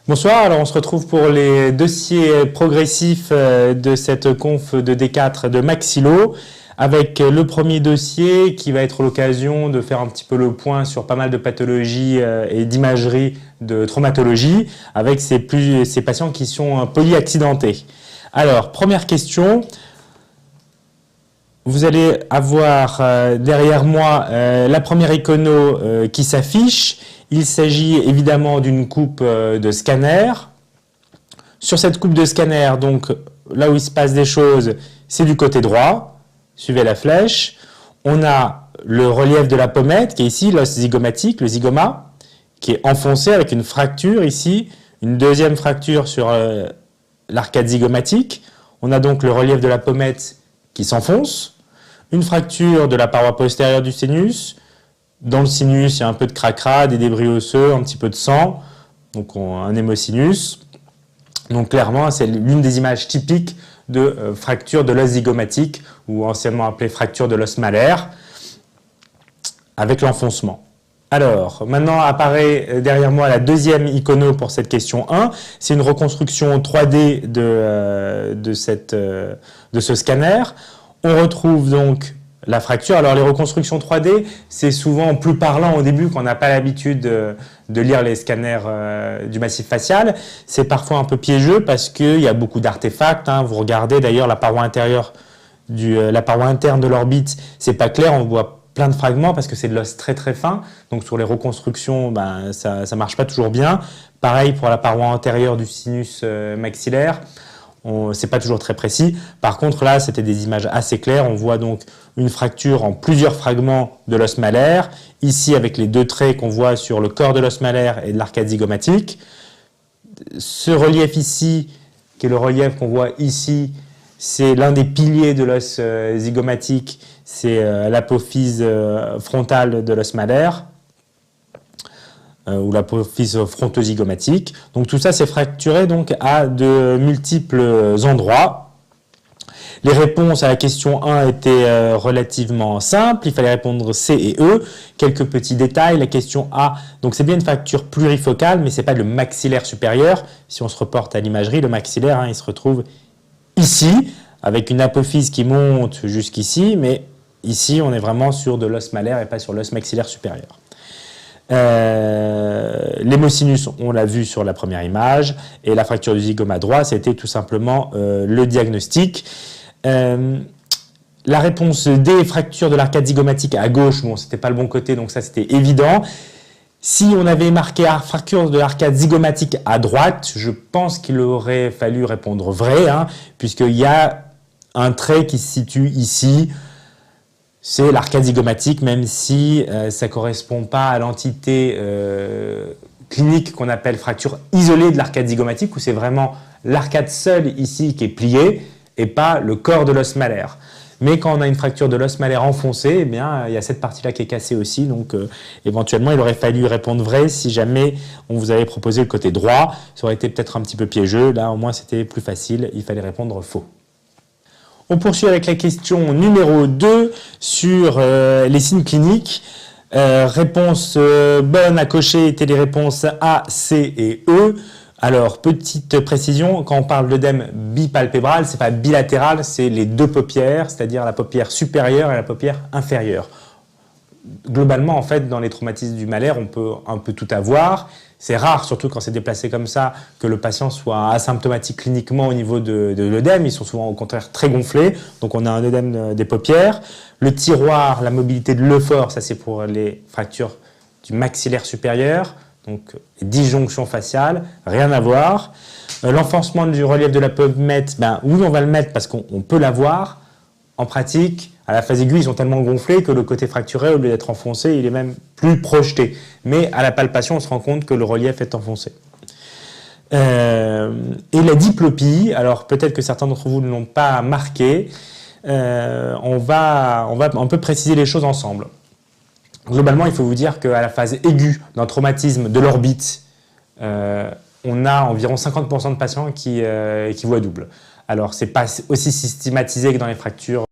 Bonsoir, alors on se retrouve pour les dossiers progressifs de cette conf de D4 de Maxillo, avec le premier dossier qui va être l'occasion de faire un petit peu le point sur pas mal de pathologies et d'imagerie de traumatologie, avec ces patients qui sont polyaccidentés. Alors, première question. Vous allez avoir derrière moi la première icono qui s'affiche. Il s'agit évidemment d'une coupe de scanner. Sur cette coupe de scanner, donc là où il se passe des choses, c'est du côté droit. Suivez la flèche. On a le relief de la pommette qui est ici, l'os zygomatique, le zygoma, qui est enfoncé avec une fracture ici, une deuxième fracture sur l'arcade zygomatique. On a donc le relief de la pommette qui s'enfonce. Une fracture de la paroi postérieure du sinus. Dans le sinus, il y a un peu de cracra, des débris osseux, un petit peu de sang, donc un hémosinus. Donc clairement, c'est l'une des images typiques de fracture de l'os zygomatique, ou anciennement appelée fracture de l'os malaire, avec l'enfoncement. Alors, maintenant apparaît derrière moi la deuxième icono pour cette question 1. C'est une reconstruction 3D de ce scanner. On retrouve donc la fracture. Alors les reconstructions 3D, c'est souvent plus parlant au début quand on n'a pas l'habitude de lire les scanners du massif facial. C'est parfois un peu piégeux parce qu'il y a beaucoup d'artefacts. Vous regardez d'ailleurs la paroi intérieure, la paroi interne de l'orbite, c'est pas clair, on voit plein de fragments parce que c'est de l'os très très fin. Donc sur les reconstructions, ça marche pas toujours bien. Pareil pour la paroi antérieure du sinus maxillaire. C'est pas toujours très précis. Par contre, là, c'était des images assez claires. On voit donc une fracture en plusieurs fragments de l'os malaire. Ici, avec les deux traits qu'on voit sur le corps de l'os malaire et de l'arcade zygomatique. Ce relief ici, qui est le relief qu'on voit ici, c'est l'un des piliers de l'os zygomatique. C'est l'apophyse frontale de l'os malaire, ou l'apophyse frontozygomatique. Donc tout ça c'est fracturé donc à de multiples endroits. Les réponses à la question 1 étaient relativement simples, il fallait répondre C et E. Quelques petits détails, la question A, donc c'est bien une fracture plurifocale, mais c'est pas le maxillaire supérieur. Si on se reporte à l'imagerie, le maxillaire, il se retrouve ici, avec une apophyse qui monte jusqu'ici, mais ici on est vraiment sur de l'os malaire et pas sur l'os maxillaire supérieur. L'hémosinus, on l'a vu sur la première image, et la fracture du zygoma droit, c'était tout simplement le diagnostic. La réponse D, fracture de l'arcade zygomatique à gauche, bon, c'était pas le bon côté, donc ça c'était évident. Si on avait marqué fracture de l'arcade zygomatique à droite, je pense qu'il aurait fallu répondre vrai, puisqu'il y a un trait qui se situe ici. C'est l'arcade zygomatique, même si ça ne correspond pas à l'entité clinique qu'on appelle fracture isolée de l'arcade zygomatique, où c'est vraiment l'arcade seule ici qui est pliée et pas le corps de l'os malaire. Mais quand on a une fracture de l'os malaire enfoncé, eh bien, il y a cette partie-là qui est cassée aussi. Donc éventuellement, il aurait fallu répondre vrai si jamais on vous avait proposé le côté droit. Ça aurait été peut-être un petit peu piégeux. Là, au moins, c'était plus facile. Il fallait répondre faux. On poursuit avec la question numéro 2 sur les signes cliniques. Réponse bonne à cocher étaient les réponses A, C et E. Alors, petite précision, quand on parle d'œdème bipalpébral, c'est pas bilatéral, c'est les deux paupières, c'est-à-dire la paupière supérieure et la paupière inférieure. Globalement, en fait, dans les traumatismes du malaire, on peut un peu tout avoir. C'est rare, surtout quand c'est déplacé comme ça, que le patient soit asymptomatique cliniquement au niveau de l'œdème. Ils sont souvent au contraire très gonflés. Donc on a un œdème des paupières. Le tiroir, la mobilité de l'euphore, ça c'est pour les fractures du maxillaire supérieur. Donc disjonction faciale, rien à voir. L'enfoncement du relief de la pommette, oui on va le mettre parce qu'on peut l'avoir. En pratique, à la phase aiguë, ils sont tellement gonflés que le côté fracturé, au lieu d'être enfoncé, il est même plus projeté. Mais à la palpation, on se rend compte que le relief est enfoncé. Et la diplopie, alors peut-être que certains d'entre vous ne l'ont pas marqué, on va un peu préciser les choses ensemble. Globalement, il faut vous dire qu'à la phase aiguë d'un traumatisme de l'orbite, on a environ 50% de patients qui voient double. Alors, ce n'est pas aussi systématisé que dans les fractures